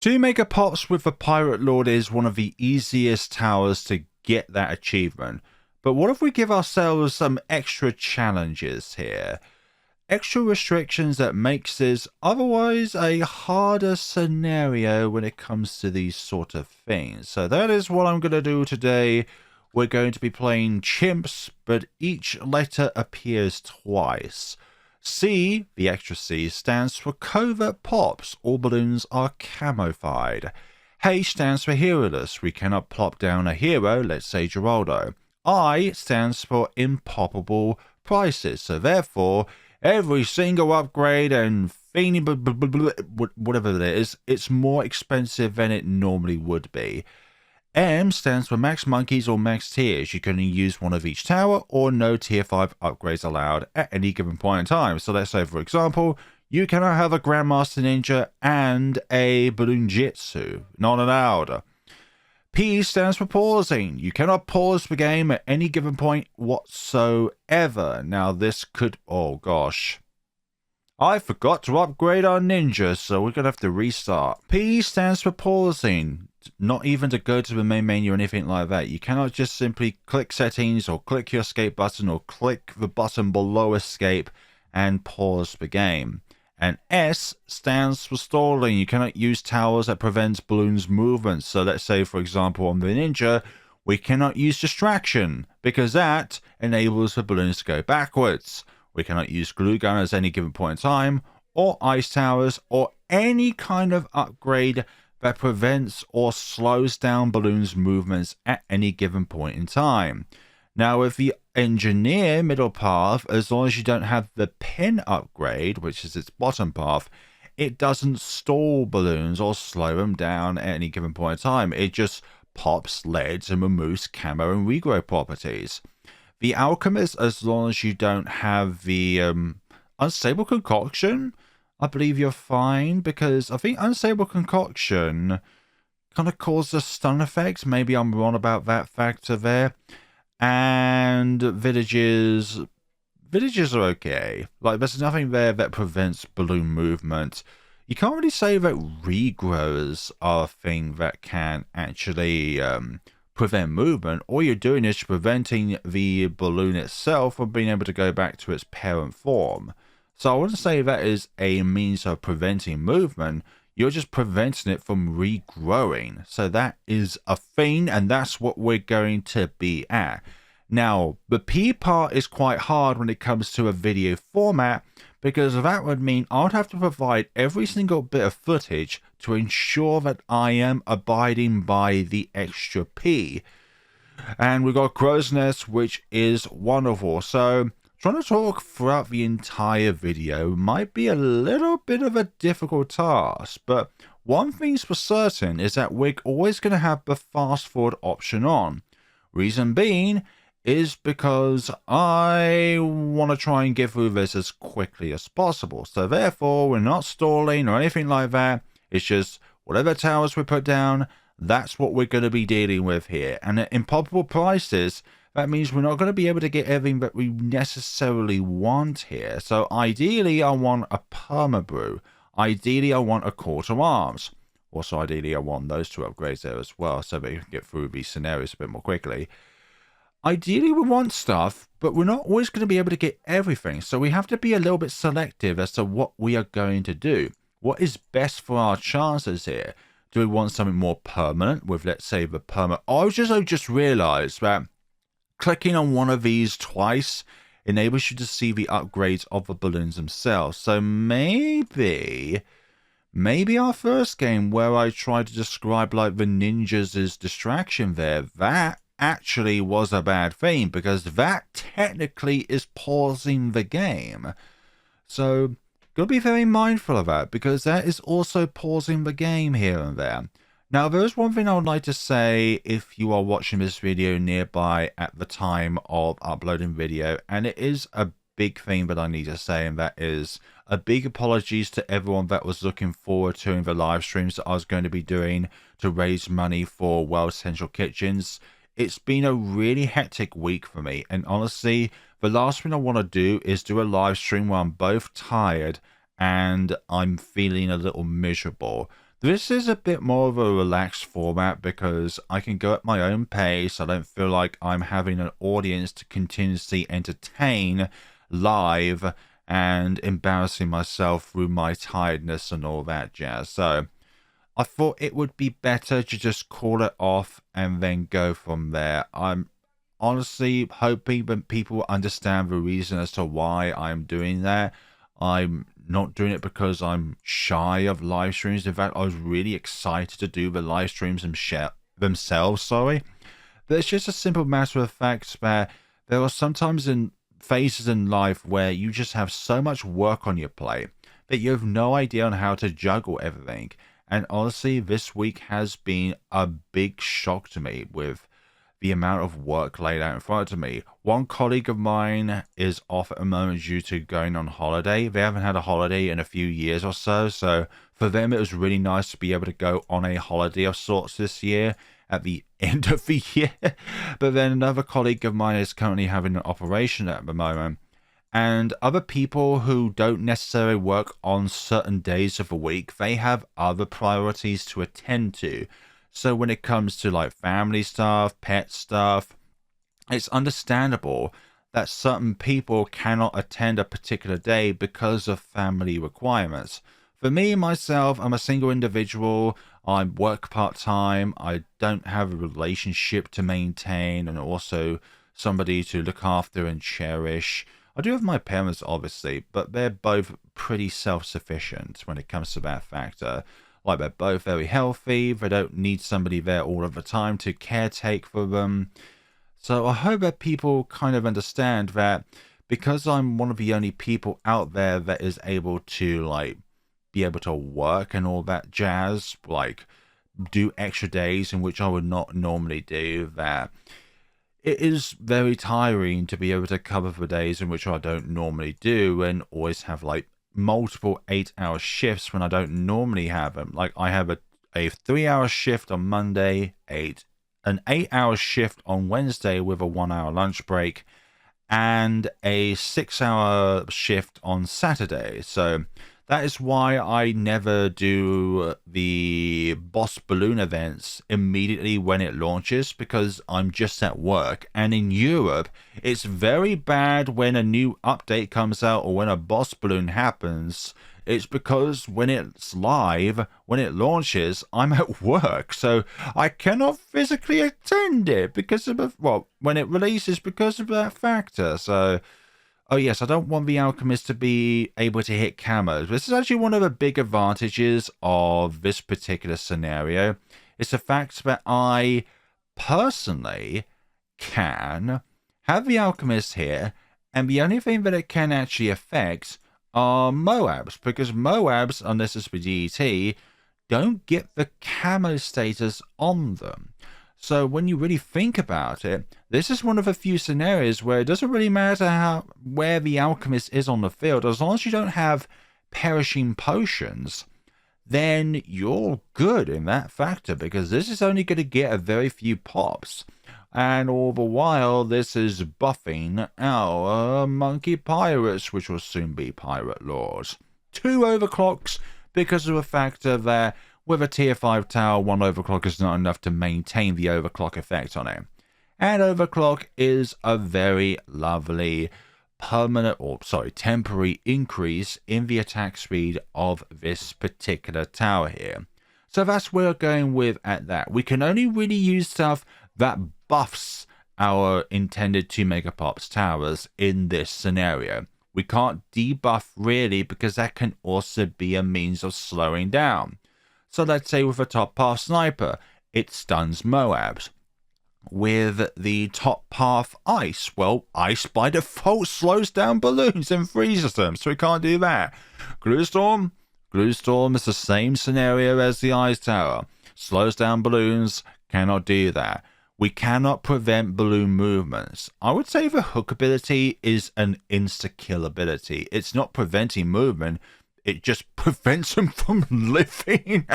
Two Megapops with the Pirate Lord is one of the easiest towers to get that achievement. But what if we give ourselves some extra challenges here? Extra restrictions that makes this otherwise a harder scenario when it comes to these sort of things. So that is what I'm going to do today. We're going to be playing chimps, but each letter appears twice. C, the extra C, stands for covert pops. All balloons are camofied. H stands for heroless. We cannot plop down a hero, let's say Geraldo. I stands for impoppable prices. So therefore, every single upgrade and whatever it is, it's more expensive than it normally would be. M stands for max monkeys or max tiers. You can only use one of each tower or no tier 5 upgrades allowed at any given point in time. So let's say, for example, you cannot have a Grandmaster Ninja and a Balloon Jitsu. Not allowed. P stands for pausing. You cannot pause the game at any given point whatsoever. Now this could... oh gosh. I forgot to upgrade our ninja, so we're going to have to restart. P stands for pausing. Not even to go to the main menu or anything like that. You cannot just simply click settings or click your escape button or click the button below escape and pause the game. And S stands for stalling. You cannot use towers that prevents balloons movement. So let's say, for example, on the ninja, we cannot use distraction because that enables the balloons to go backwards. We cannot use glue gun at any given point in time, or ice towers, or any kind of upgrade that prevents or slows down balloons' movements at any given point in time. Now, with the engineer middle path, as long as you don't have the pin upgrade, which is its bottom path, it doesn't stall balloons or slow them down at any given point in time. It just pops leads and removes camo and regrow properties. The alchemist, as long as you don't have the unstable concoction, I believe you're fine, because I think unstable concoction kind of causes a stun effect. Maybe I'm wrong about that factor there. And villages are okay. Like, there's nothing there that prevents balloon movement. You can't really say that regrowers are a thing that can actually prevent movement. All you're doing is preventing the balloon itself from being able to go back to its parent form. So I wouldn't say that is a means of preventing movement. You're just preventing it from regrowing. So that is a thing, and that's what we're going to be at. Now, the P part is quite hard when it comes to a video format, because that would mean I would have to provide every single bit of footage to ensure that I am abiding by the extra P. And we've got Crow's Nest, which is wonderful. So trying to talk throughout the entire video might be a little bit of a difficult task, but one thing's for certain is that we're always going to have the fast forward option on. Reason being is because I want to try and get through this as quickly as possible. So therefore, we're not stalling or anything like that. It's just whatever towers we put down, that's what we're going to be dealing with here. And at impoppable prices, that means we're not going to be able to get everything that we necessarily want here. So ideally, I want a perma-brew. Ideally, I want a call to arms. Also, ideally, I want those two upgrades there as well, so that you can get through these scenarios a bit more quickly. Ideally, we want stuff, but we're not always going to be able to get everything. So we have to be a little bit selective as to what we are going to do. What is best for our chances here? Do we want something more permanent with, let's say, the perma... I just realized that clicking on one of these twice enables you to see the upgrades of the balloons themselves. So maybe our first game where I tried to describe like the ninjas' distraction there, that actually was a bad thing, because that technically is pausing the game. So gotta be very mindful of that, because that is also pausing the game here and there. Now, there is one thing I would like to say if you are watching this video nearby at the time of uploading video, and it is a big thing that I need to say, and that is a big apologies to everyone that was looking forward to the live streams that I was going to be doing to raise money for World Central Kitchens. It's been a really hectic week for me, and honestly, the last thing I want to do is do a live stream where I'm both tired and I'm feeling a little miserable. This is a bit more of a relaxed format because I can go at my own pace. I don't feel like I'm having an audience to continuously entertain live and embarrassing myself through my tiredness and all that jazz. So I thought it would be better to just call it off and then go from there. I'm honestly hoping that people understand the reason as to why I'm doing that. I'm not doing it because I'm shy of live streams. In fact, I was really excited to do the live streams themselves, sorry. But it's just a simple matter of fact that there are sometimes in phases in life where you just have so much work on your plate that you have no idea on how to juggle everything. And honestly, this week has been a big shock to me with the amount of work laid out in front of me. One colleague of mine is off at the moment due to going on holiday. They haven't had a holiday in a few years or so. So for them, it was really nice to be able to go on a holiday of sorts this year at the end of the year. But then another colleague of mine is currently having an operation at the moment. And other people who don't necessarily work on certain days of the week, they have other priorities to attend to. So when it comes to like family stuff, pet stuff, it's understandable that certain people cannot attend a particular day because of family requirements. For me, myself, I'm a single individual. I work part-time. I don't have a relationship to maintain and also somebody to look after and cherish. I do have my parents, obviously, but they're both pretty self-sufficient when it comes to that factor. Like, they're both very healthy. They don't need somebody there all of the time to caretake for them. So I hope that people kind of understand that because I'm one of the only people out there that is able to, like, be able to work and all that jazz, like, do extra days in which I would not normally do, that it is very tiring to be able to cover the days in which I don't normally do and always have like multiple 8-hour shifts when I don't normally have them. Like I have a 3-hour shift on Monday, an 8-hour shift on Wednesday with a 1-hour lunch break, and a 6-hour shift on Saturday. So that is why I never do the Boss Balloon events immediately when it launches, because I'm just at work. And in Europe, it's very bad when a new update comes out or when a Boss Balloon happens. It's because when it's live, when it launches, I'm at work. So I cannot physically attend it because of, well, when it releases because of that factor. So oh yes, I don't want the alchemist to be able to hit camos. This is actually one of the big advantages of this particular scenario. It's the fact that I personally can have the alchemist here, and the only thing that it can actually affect are Moabs, because Moabs, unless it's for DET, don't get the camo status on them. So when you really think about it, this is one of the few scenarios where it doesn't really matter where the alchemist is on the field. As long as you don't have perishing potions, then you're good in that factor, because this is only going to get a very few pops. And all the while, this is buffing our monkey pirates, which will soon be pirate lords. 2 overclocks because of the factor that with a tier 5 tower, 1 overclock is not enough to maintain the overclock effect on it. And overclock is a very lovely temporary increase in the attack speed of this particular tower here. So that's where we're going with at that. We can only really use stuff that buffs our intended 2 Megapops towers in this scenario. We can't debuff really, because that can also be a means of slowing down. So let's say with a top path sniper, it stuns Moabs. With the top path ice, well, ice by default slows down balloons and freezes them, so we can't do that. Gluestorm is the same scenario as the ice tower. Slows down balloons, cannot do that. We cannot prevent balloon movements. I would say the hook ability is an insta-kill ability. It's not preventing movement, it just prevents them from living.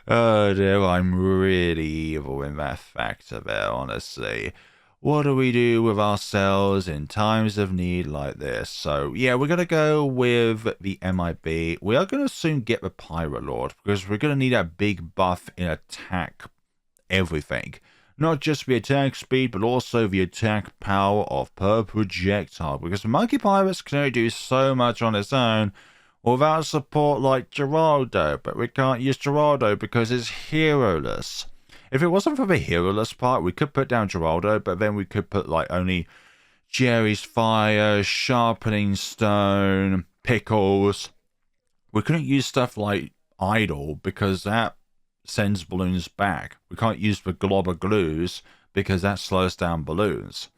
Oh dear, I'm really evil in that factor there, honestly. what do we do with ourselves in times of need like this? So yeah, we're going to go with the MIB. We are going to soon get the Pirate Lord because we're going to need a big buff in attack everything. Not just the attack speed, but also the attack power of per projectile. Because the Monkey Pirates can only do so much on its own without support like Geraldo. But we can't use Geraldo because it's hero-less. If it wasn't for the hero-less part, we could put down Geraldo, but then we could put like only Jerry's Fire, Sharpening Stone, Pickles. We couldn't use stuff like Idol because that sends balloons back. We can't use the glob of glues because that slows down balloons.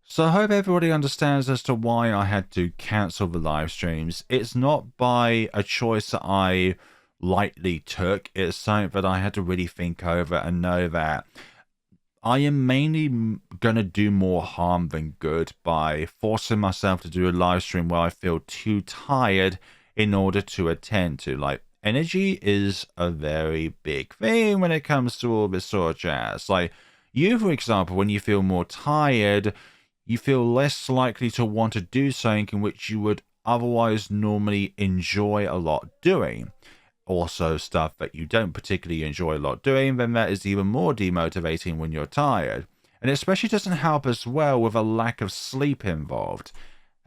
So I hope everybody understands as to why I had to cancel the live streams. It's not by a choice that I lightly took. It's something that I had to really think over and know that I am mainly going to do more harm than good by forcing myself to do a live stream where I feel too tired in order to attend to. Like, energy is a very big thing when it comes to all this sort of jazz. Like, you, for example, when you feel more tired, you feel less likely to want to do something in which you would otherwise normally enjoy a lot doing. Also, stuff that you don't particularly enjoy a lot doing, then that is even more demotivating when you're tired. And it especially doesn't help as well with a lack of sleep involved.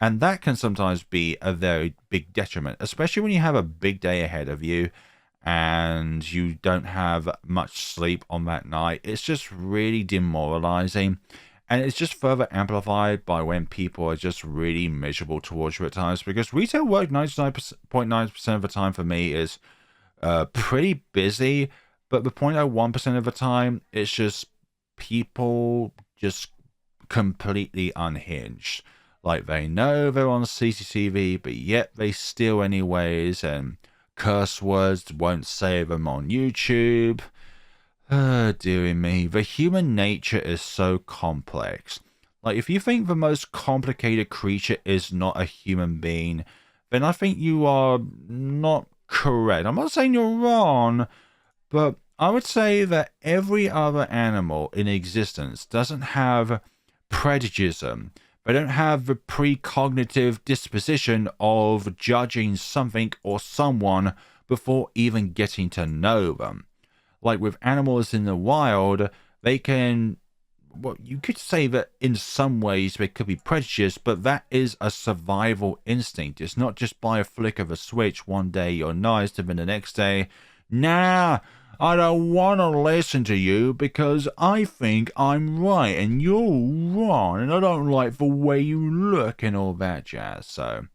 And that can sometimes be a very big detriment, especially when you have a big day ahead of you and you don't have much sleep on that night. It's just really demoralizing. And it's just further amplified by when people are just really miserable towards you at times. Because retail work 99.9% of the time for me is pretty busy. But the 0.01% of the time, it's just people just completely unhinged. Like, they know they're on CCTV, but yet they steal anyways, and curse words won't save them on YouTube. Dearie me, the human nature is so complex. Like, if you think the most complicated creature is not a human being, then I think you are not correct. I'm not saying you're wrong, but I would say that every other animal in existence doesn't have prejudice. They don't have the precognitive disposition of judging something or someone before even getting to know them. Like with animals in the wild, they can, well, you could say that in some ways they could be prejudiced, but that is a survival instinct. It's not just by a flick of a switch. One day you're nice, and then the next day, nah, I don't want to listen to you because I think I'm right and you're wrong and I don't like the way you look and all that jazz. So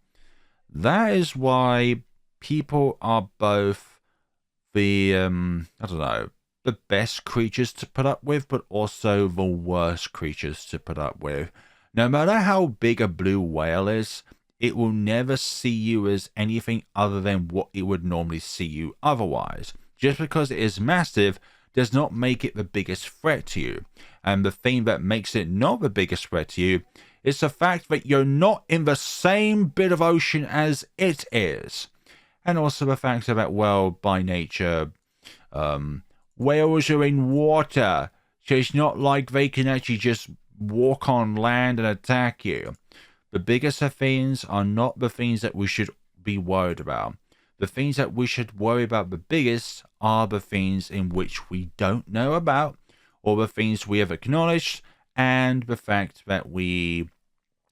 that is why people are both the, I don't know, the best creatures to put up with, but also the worst creatures to put up with. No matter how big a blue whale is, it will never see you as anything other than what it would normally see you otherwise. Just because it is massive does not make it the biggest threat to you. And the thing that makes it not the biggest threat to you is the fact that you're not in the same bit of ocean as it is. And also the fact that, well, by nature, whales are in water. So it's not like they can actually just walk on land and attack you. The biggest of things are not the things that we should be worried about. The things that we should worry about the biggest are the things in which we don't know about, or the things we have acknowledged, and the fact that we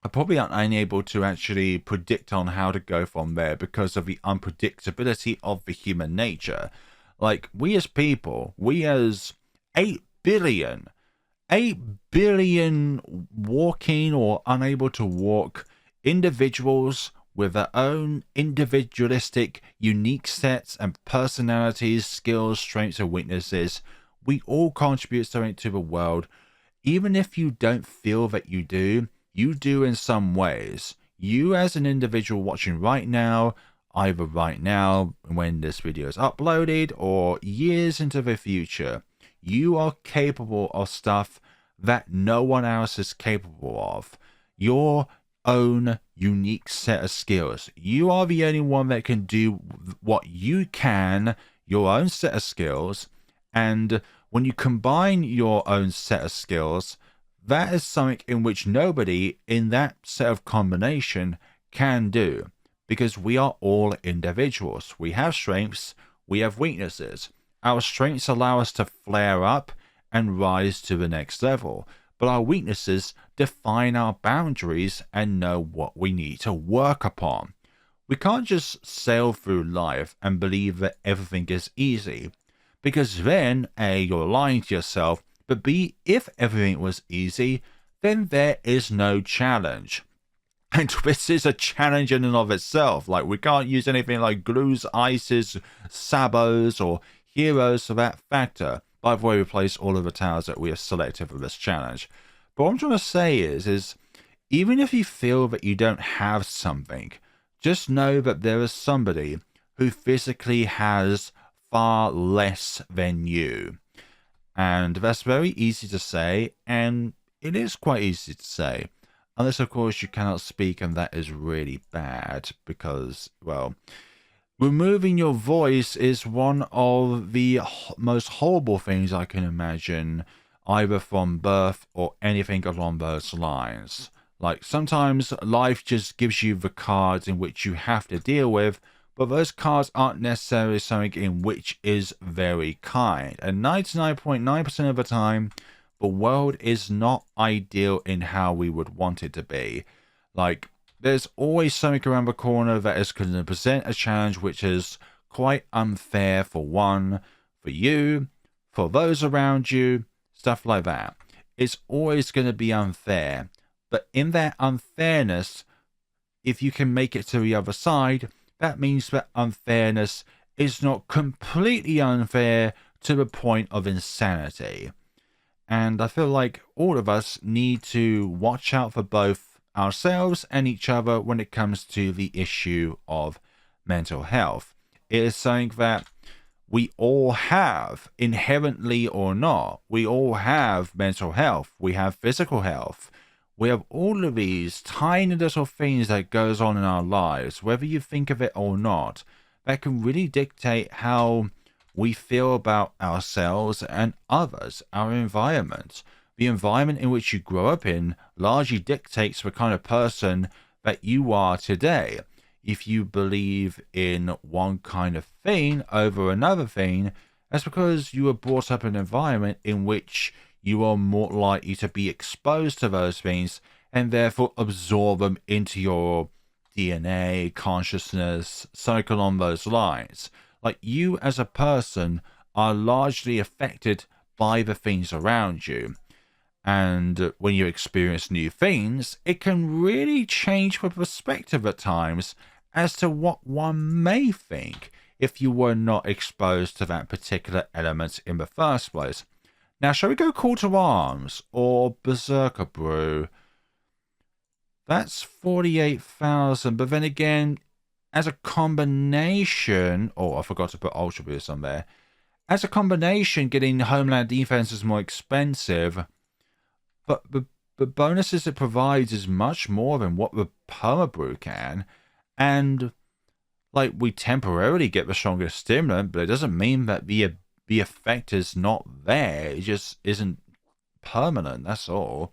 are probably unable to actually predict on how to go from there because of the unpredictability of the human nature. Like, we as people, we as 8 billion walking or unable to walk individuals with their own individualistic, unique sets and personalities, skills, strengths, and weaknesses. We all contribute something to the world. Even if you don't feel that you do in some ways. You as an individual watching right now, either right now when this video is uploaded or years into the future, you are capable of stuff that no one else is capable of. Your own unique set of skills. You are the only one that can do what you can, your own set of skills, and when you combine your own set of skills, that is something in which nobody in that set of combination can do, because we are all individuals. We have strengths, we have weaknesses. Our strengths allow us to flare up and rise to the next level, but our weaknesses define our boundaries and know what we need to work upon. We can't just sail through life and believe that everything is easy, because then A, you're lying to yourself, but B, if everything was easy, then there is no challenge. And this is a challenge in and of itself. Like, we can't use anything like glues, ices, sabos, or heroes for that factor. By the way, replace all of the towers that we have selected for this challenge. But what I'm trying to say is even if you feel that you don't have something, just know that there is somebody who physically has far less than you. And that's very easy to say, and it is quite easy to say. Unless, of course, you cannot speak, and that is really bad, because, well, removing your voice is one of the most horrible things I can imagine, either from birth or anything along those lines. Like, sometimes life just gives you the cards in which you have to deal with, but those cards aren't necessarily something in which is very kind. And 99.9% of the time, the world is not ideal in how we would want it to be. Like, there's always something around the corner that is going to present a challenge which is quite unfair for one, for you, for those around you, stuff like that. It's always going to be unfair. But in that unfairness, if you can make it to the other side, that means that unfairness is not completely unfair to the point of insanity. And I feel like all of us need to watch out for both ourselves and each other when it comes to the issue of mental health. It is something that we all have, inherently or not. We all have mental health. We have physical health. We have all of these tiny little things that goes on in our lives, whether you think of it or not, that can really dictate how we feel about ourselves and others, our environment. The environment in which you grow up in largely dictates the kind of person that you are today. If you believe in one kind of thing over another thing, that's because you were brought up in an environment in which you are more likely to be exposed to those things and therefore absorb them into your DNA, consciousness, something along those lines. Like, you as a person are largely affected by the things around you. And when you experience new things, it can really change the perspective at times as to what one may think if you were not exposed to that particular element in the first place. Now, shall we go Call to Arms or Berserker Brew? That's 48,000, but then again, as a combination, oh, I forgot to put Ultra Boost on there. As a combination, getting Homeland Defense is more expensive, but the bonuses it provides is much more than what the Permabrew can. And, like, we temporarily get the strongest stimulant, but it doesn't mean that the effect is not there. It just isn't permanent, that's all.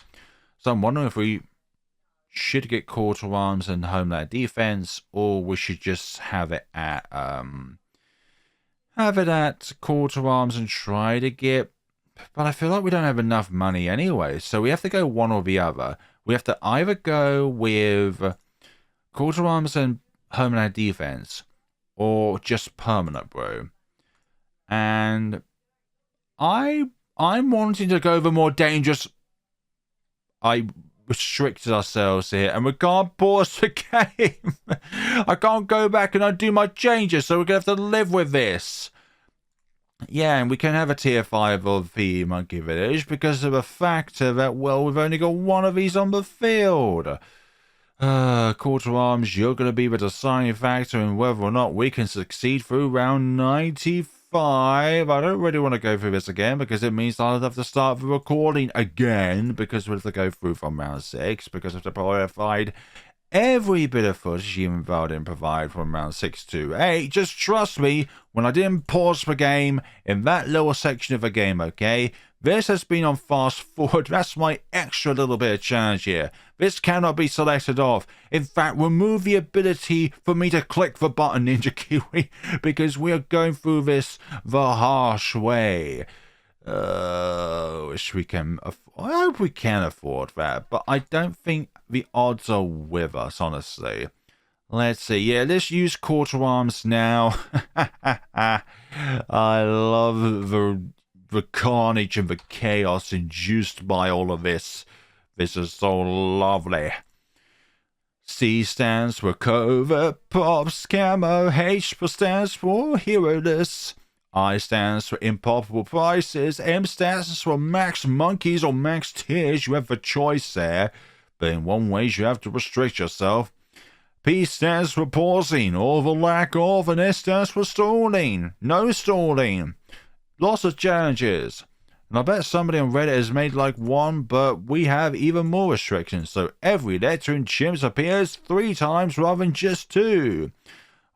So I'm wondering if we should get Call to Arms and Homeland Defense, or we should just have it at Call to Arms and try to get... But I feel like we don't have enough money anyway, so we have to go one or the other. We have to either go with Call to Arms and Homeland Defense, or just Permanent Brew. And I'm wanting to go the more dangerous... I restricted ourselves here, and we can't pause the game. I can't go back and undo my changes, so we're going to have to live with this. Yeah, and we can have a tier 5 of the Monkey Village because of the fact that, well, we've only got one of these on the field. Call to Arms, you're going to be the deciding factor in whether or not we can succeed through round 95. I don't really want to go through this again because it means I'll have to start the recording again because we'll have to go through from round 6 because I've provide every bit of footage even though I didn't provide from round 6 to 8. Just trust me, when I didn't pause the game in that little section of the game, okay? This has been on fast forward. That's my extra little bit of challenge here. This cannot be selected off. In fact, remove the ability for me to click the button, Ninja Kiwi, because we are going through this the harsh way. Wish we can. I hope we can afford that, but I don't think the odds are with us, honestly. Let's see. Yeah, let's use quarter arms now. I love the carnage and the chaos induced by all of this. This is so lovely. C stands for covert pops, camo. H stands for heroeless. I stands for impoppable prices. M stands for max monkeys or max tiers. You have a choice there, but in one way you have to restrict yourself. P stands for pausing or the lack of, and S stands for stalling. No stalling. Lots of challenges. And I bet somebody on Reddit has made like one, but we have even more restrictions. So every letter in Chimps appears 3 times rather than just 2.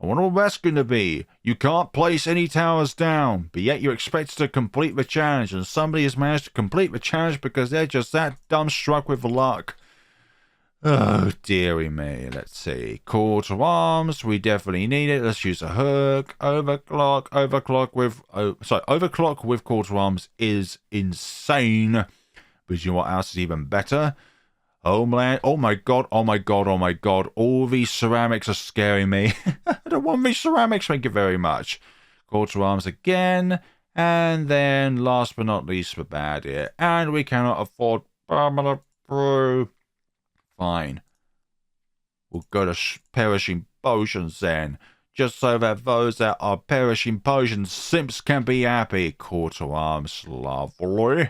I wonder what that's going to be. You can't place any towers down, but yet you're expected to complete the challenge, and somebody has managed to complete the challenge because they're just that dumbstruck with luck. Oh, dearie me. Let's see. Call to arms. We definitely need it. Let's use a hook. Overclock. Overclock with call to arms is insane. But you know what else is even better? Homeland. Oh my god. Oh my god. Oh my god. All these ceramics are scaring me. I don't want these ceramics. Thank you very much. Call to arms again. And then last but not least, the bad here. And we cannot afford permanent brew. Fine. We'll go to perishing potions then. Just so that those that are perishing potions simps can be happy. Call to arms. Lovely.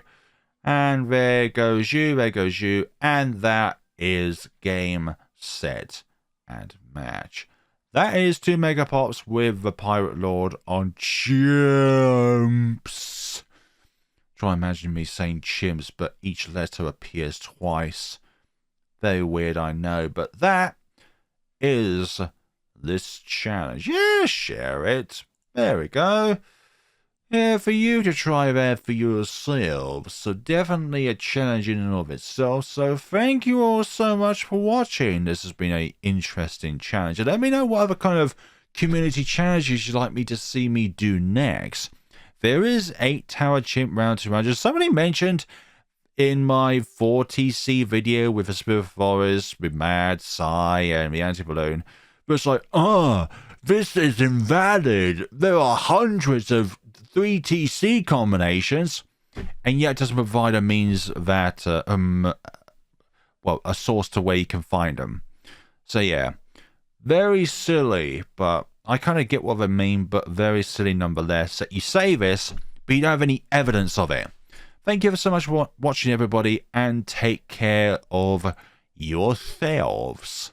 And there goes you, and that is game, set, and match. That is 2 Megapops with the Pirate Lord on CHIMPS. Try imagine me saying chimps, but each letter appears twice. Very weird, I know, but that is this challenge. Yeah, share it. There we go. Yeah, for you to try that for yourselves. So definitely a challenge in and of itself. So thank you all so much for watching. This has been an interesting challenge. And let me know what other kind of community challenges you'd like me to see me do next. There is 8 Tower Chimp Round 200. Somebody mentioned in my 4TC video with the Spirit Forest, with Mad, Psy, and the Anti-Balloon. But it's like, this is invalid. There are hundreds of 3TC combinations, and yet it doesn't provide a means that, well, a source to where you can find them. So yeah, very silly, but I kind of get what they mean, but very silly nonetheless. That you say this, but you don't have any evidence of it. Thank you ever so much for watching, everybody, and take care of yourselves.